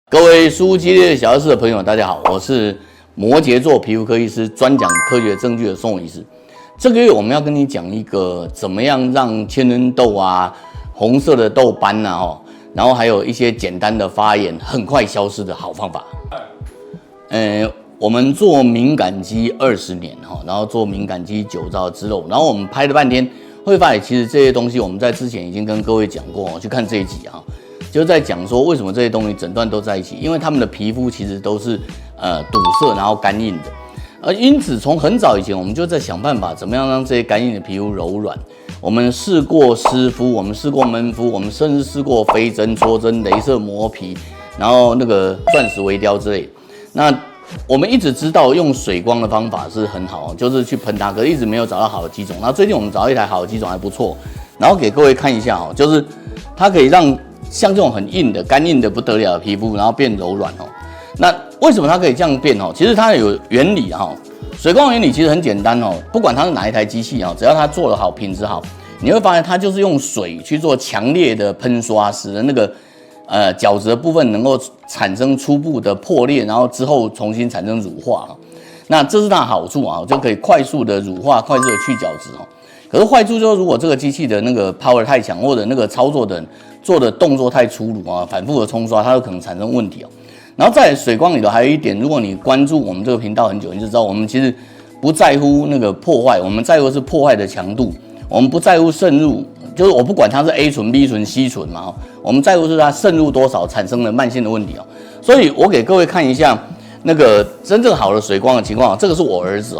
各位书系列小教室的朋友，大家好，我是摩羯座皮肤科医师，专讲科学证据的宋医师。这个月我们要跟你讲一个怎么样让千人痘啊、红色的痘斑啊，然后还有一些简单的发炎很快消失的好方法。我们做敏感肌20年然后做敏感肌9兆之后，然后我们拍了半天，会发现其实这些东西我们在之前已经跟各位讲过，去看这一集啊。就在讲说为什么这些东西诊断都在一起，因为他们的皮肤其实都是堵塞然后干硬的，因此从很早以前我们就在想办法怎么样让这些干硬的皮肤柔软。我们试过湿敷，我们试过闷敷，我们甚至试过飞针、戳针、雷射磨皮，然后那个钻石微雕之类的。那我们一直知道用水光的方法是很好，就是去喷它，可是一直没有找到好的机种。那最近我们找到一台好的机种还不错，然后给各位看一下就是它可以让像这种很硬的、干硬的不得了的皮肤，然后变柔软那为什么它可以这样变其实它有原理水光原理其实很简单不管它是哪一台机器只要它做得好、品质好，你会发现它就是用水去做强烈的喷刷，使得那个角质的部分能够产生初步的破裂，然后之后重新产生乳化那这是它的好处就可以快速的乳化、快速的去角质可是坏处就是，如果这个机器的那个 power 太强，或者那个操作的人做的动作太粗鲁反复的冲刷，它有可能产生问题然后在水光里头还有一点，如果你关注我们这个频道很久，你就知道我们其实不在乎那个破坏，我们在乎的是破坏的强度，我们不在乎渗入，就是我不管它是 A 醇、B 醇、C 醇嘛我们在乎是它渗入多少产生了慢性的问题所以我给各位看一下那个真正好的水光的情况这个是我儿子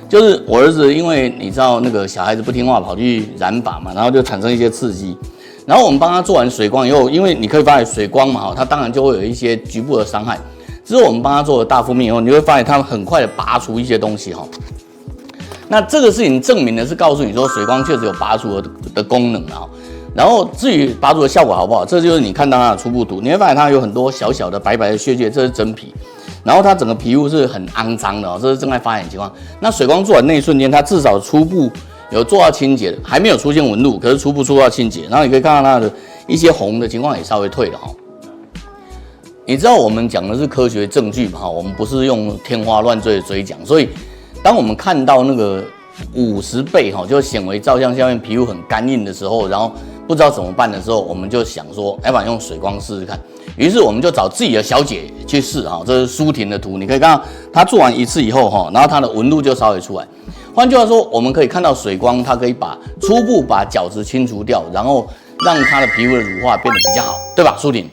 就是我儿子，因为你知道那个小孩子不听话跑去染发嘛，然后就产生一些刺激，然后我们帮他做完水光以后，因为你可以发现水光嘛，它当然就会有一些局部的伤害。之后我们帮他做了大敷面以后，你会发现他很快的拔除一些东西那这个事情证明的是告诉你说水光确实有拔除的功能然后至于拔除的效果好不好，这就是你看到它的初步图，你会发现它有很多小小的白白的屑屑，这是真皮。然后它整个皮肤是很肮脏的这是正在发炎情况。那水光做完那一瞬间，它至少初步有做到清洁的，还没有出现纹路，可是初步做到清洁。然后你可以看到它的一些红的情况也稍微退了你知道我们讲的是科学证据嘛我们不是用天花乱坠的嘴讲，所以当我们看到那个50倍就显微照相下面皮肤很干硬的时候，然后不知道怎么办的时候，我们就想说，要不然用水光试试看。于是我们就找自己的小姐去试这是舒婷的图，你可以看到她做完一次以后然后她的纹路就稍微出来。换句话说，我们可以看到水光，它可以初步把角质清除掉，然后让她的皮肤的乳化变得比较好，对吧，舒婷？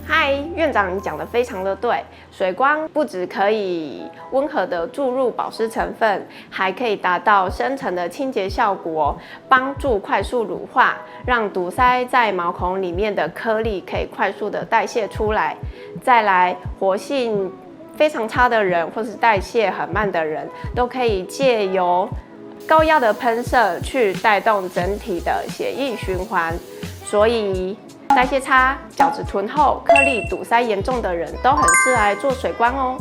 嗨，院长，你讲得非常的对。水光不只可以温和的注入保湿成分，还可以达到深层的清洁效果，帮助快速乳化，让堵塞在毛孔里面的颗粒可以快速的代谢出来。再来，活性非常差的人，或是代谢很慢的人，都可以借由高压的喷射去带动整体的血液循环，所以代谢差、角质醇厚、颗粒堵塞严重的人都很适合来做水光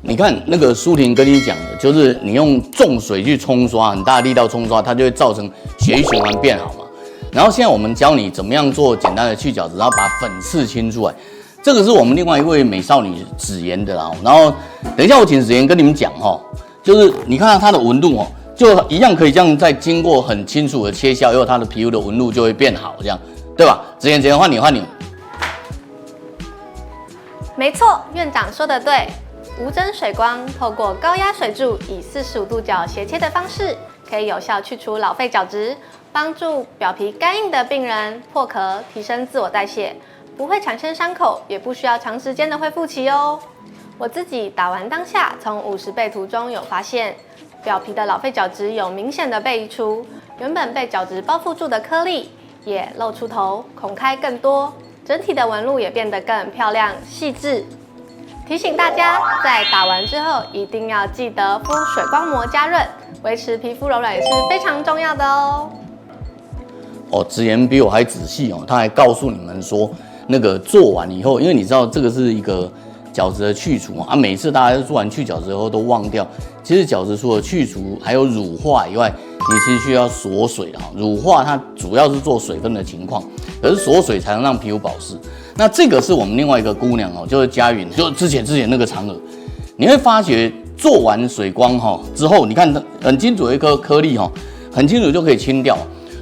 你看那个舒婷跟你讲的，就是你用重水去冲刷，很大的力道冲刷，它就会造成血液循环变好嘛。然后现在我们教你怎么样做简单的去角质，然后把粉刺清出来。这个是我们另外一位美少女芷妍的然后等一下我请芷妍跟你们讲就是你看到她的纹路就一样可以这样再经过很清楚的切削以后，她的皮肤的纹路就会变好这样。对吧？芷妍换你。没错，院长说的对。无针水光透过高压水柱以45度角斜切的方式，可以有效去除老废角质，帮助表皮干硬的病人破壳，提升自我代谢，不会产生伤口，也不需要长时间的恢复期我自己打完当下，从50倍图中有发现，表皮的老废角质有明显的被移除，原本被角质包覆住的颗粒也露出头，孔开更多，整体的纹路也变得更漂亮细致。提醒大家，在打完之后一定要记得敷水光膜加润，维持皮肤柔软也是非常重要的芷妍比我还仔细他还告诉你们说，那个做完以后，因为你知道这个是一个角质的去除每次大家做完去角质后都忘掉，其实角质除了去除还有乳化以外，你其实需要锁水乳化它主要是做水分的情况，可是锁水才能让皮肤保湿。那这个是我们另外一个姑娘哦，就是佳云，就之前那个嫦娥，你会发觉做完水光之后，你看很清楚一颗颗粒很清楚就可以清掉。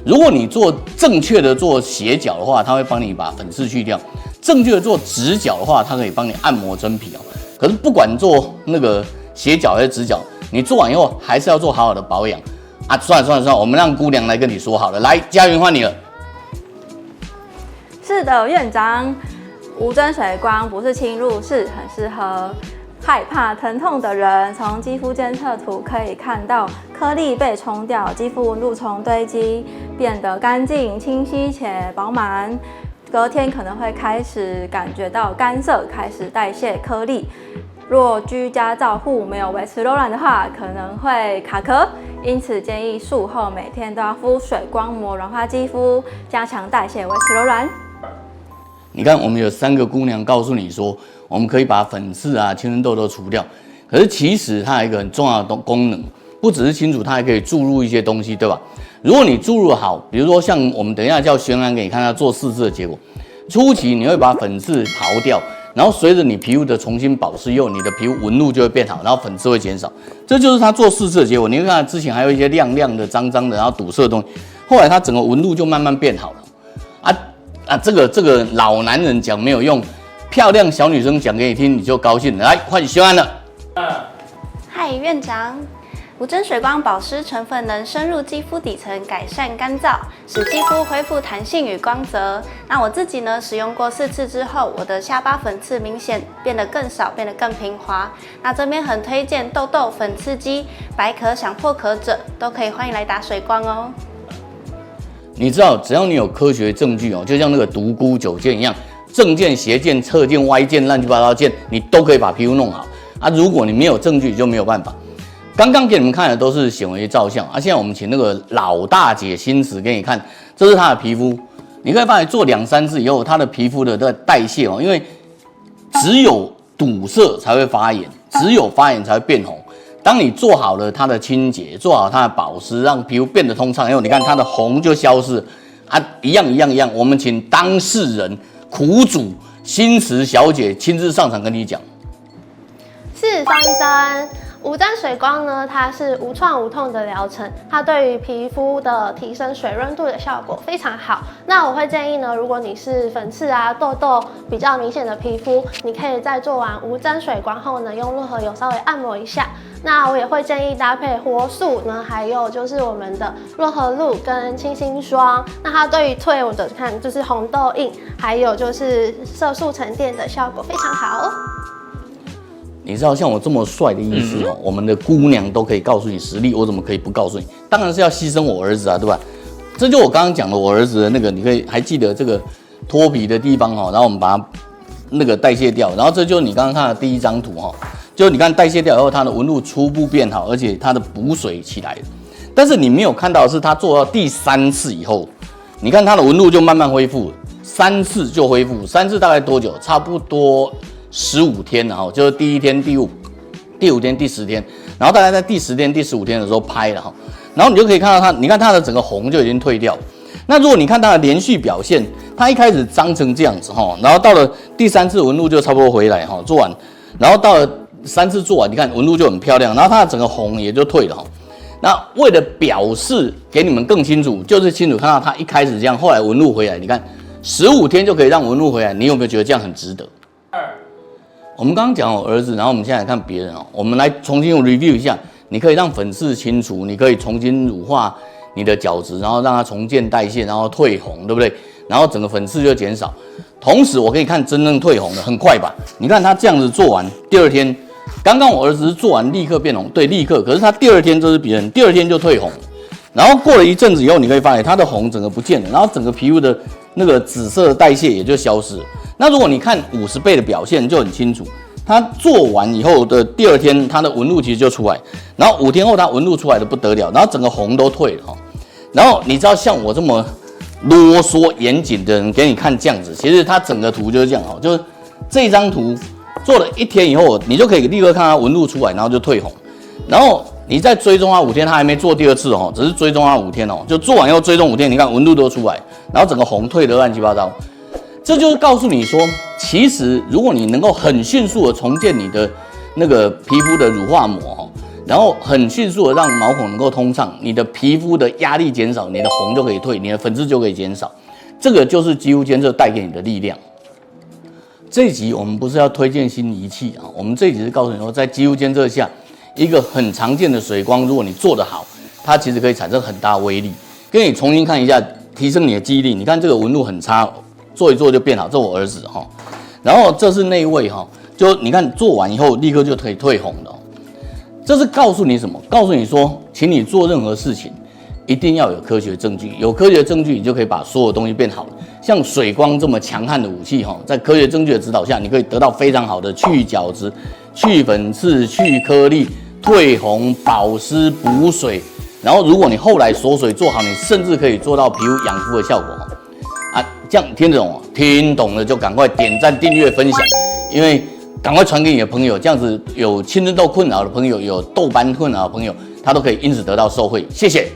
如果你做正确的做斜角的话，它会帮你把粉刺去掉；正确的做直角的话，它可以帮你按摩真皮哦。可是不管做那个斜角还是直角，你做完以后还是要做好好的保养啊。算了，我们让姑娘来跟你说好了。来，佳云换你了。是的，院长，无针水光不是侵入，是很适合害怕疼痛的人。从肌肤监测图可以看到，颗粒被冲掉，肌肤纹路从堆积变得干净、清晰且饱满。隔天可能会开始感觉到干涩，开始代谢颗粒。若居家照护没有维持柔软的话，可能会卡壳，因此建议术后每天都要敷水光膜软化肌肤，加强代谢，维持柔软。你看，我们有3个姑娘告诉你说，我们可以把粉刺啊、青春痘都除掉。可是其实它有一个很重要的功能，不只是清除，它还可以注入一些东西，对吧？如果你注入好，比如说像我们等一下叫玄安给你看他做4次的结果，初期你会把粉刺刨掉，然后随着你皮肤的重新保湿以后，你的皮肤纹路就会变好，然后粉刺会减少，这就是他做4次的结果。你会看他之前还有一些亮亮的、脏脏的，然后堵塞的东西，后来他整个纹路就慢慢变好了。这个老男人讲没有用，漂亮小女生讲给你听你就高兴了。来，换玄安了。嗨，院长。无针水光保湿成分能深入肌肤底层，改善干燥，使肌肤恢复弹性与光泽。那我自己呢，使用过4次之后，我的下巴粉刺明显变得更少，变得更平滑。那这边很推荐痘痘、粉刺肌、白壳想破壳者，都可以欢迎来打水光哦。你知道，只要你有科学证据就像那个独孤九剑一样，正剑、斜剑、侧剑、歪剑、乱七八糟剑，你都可以把皮肤弄好啊。如果你没有证据，就没有办法。刚刚给你们看的都是显微照相啊，现在我们请那个老大姐心慈给你看，这是她的皮肤，你可以发现做2、3次以后，她的皮肤的代谢因为只有堵塞才会发炎，只有发炎才会变红。当你做好了它的清洁，做好它的保湿，让皮肤变得通畅以后，你看它的红就消失啊，一样。我们请当事人苦主心慈小姐亲自上场跟你讲。是张医生。无针水光呢，它是无创无痛的疗程，它对于皮肤的提升水润度的效果非常好。那我会建议呢，如果你是粉刺啊、痘痘比较明显的皮肤，你可以在做完无针水光后呢，用润和油稍微按摩一下。那我也会建议搭配活素呢，还有就是我们的润和露跟清新霜。那它对于退我的看就是红痘印，还有就是色素沉淀的效果非常好哦。你知道像我这么帅的医师我们的姑娘都可以告诉你实力，我怎么可以不告诉你？当然是要牺牲我儿子啊，对吧？这就我刚刚讲的，我儿子的那个，你可以还记得这个脱皮的地方然后我们把它那个代谢掉，然后这就是你刚刚看的第1张图就你看代谢掉以后，它的纹路初步变好，而且它的补水起来了。但是你没有看到的是，它做到第3次以后，你看它的纹路就慢慢恢复，3次就恢复，3次大概多久？差不多15天，然后就是第1天、第5天、第10天，然后大概在第10天、第15天的时候拍了然后你就可以看到它，你看它的整个红就已经退掉。那如果你看它的连续表现，它一开始脏成这样子然后到了第3次纹路就差不多回来做完，然后到了3次做完，你看纹路就很漂亮，然后它的整个红也就退了那为了表示给你们更清楚，就是清楚看到它一开始这样，后来纹路回来，你看15天就可以让纹路回来，你有没有觉得这样很值得？我们刚刚讲我儿子，然后我们现在来看别人我们来重新 review 一下。你可以让粉刺清除，你可以重新乳化你的角质，然后让它重建代谢，然后退红，对不对？然后整个粉刺就减少。同时，我可以看真正退红的，很快吧？你看他这样子做完，第2天，刚刚我儿子是做完立刻变红，对，立刻。可是他第2天这是别人，第2天就退红，然后过了一阵子以后，你可以发现他的红整个不见了，然后整个皮肤的那个紫色的代谢也就消失了。那如果你看50倍的表现就很清楚，他做完以后的第2天，他的纹路其实就出来，然后5天后他纹路出来的不得了，然后整个红都退了然后你知道像我这么啰嗦严谨的人给你看这样子，其实他整个图就是这样就是这张图做了1天以后，你就可以立刻看他纹路出来，然后就退红，然后你再追踪他5天，他还没做第2次只是追踪他5天就做完以后追踪5天，你看纹路都出来，然后整个红退得乱七八糟。这就是告诉你说，其实如果你能够很迅速的重建你的那个皮肤的乳化膜，然后很迅速的让毛孔能够通畅，你的皮肤的压力减少，你的红就可以退，你的粉刺就可以减少。这个就是肌肤监测带给你的力量。这一集我们不是要推荐新仪器啊，我们这一集是告诉你说，在肌肤监测下，一个很常见的水光，如果你做得好，它其实可以产生很大威力。跟你重新看一下，提升你的记忆力。你看这个纹路很差，做一做就变好，这我儿子哈。然后这是内位哈，就你看做完以后立刻就可以退红的。这是告诉你什么？告诉你说，请你做任何事情一定要有科学证据，有科学证据，你就可以把所有东西变好了。像水光这么强悍的武器哈，在科学证据的指导下，你可以得到非常好的去角质、去粉刺、去颗粒、退红、保湿、补水。然后如果你后来锁水做好，你甚至可以做到皮肤养肤的效果啊！这样听得懂哦？听懂了就赶快点赞、订阅、分享，因为赶快传给你的朋友，这样子有青春痘困扰的朋友，有痘斑困扰的朋友，他都可以因此得到受惠。谢谢。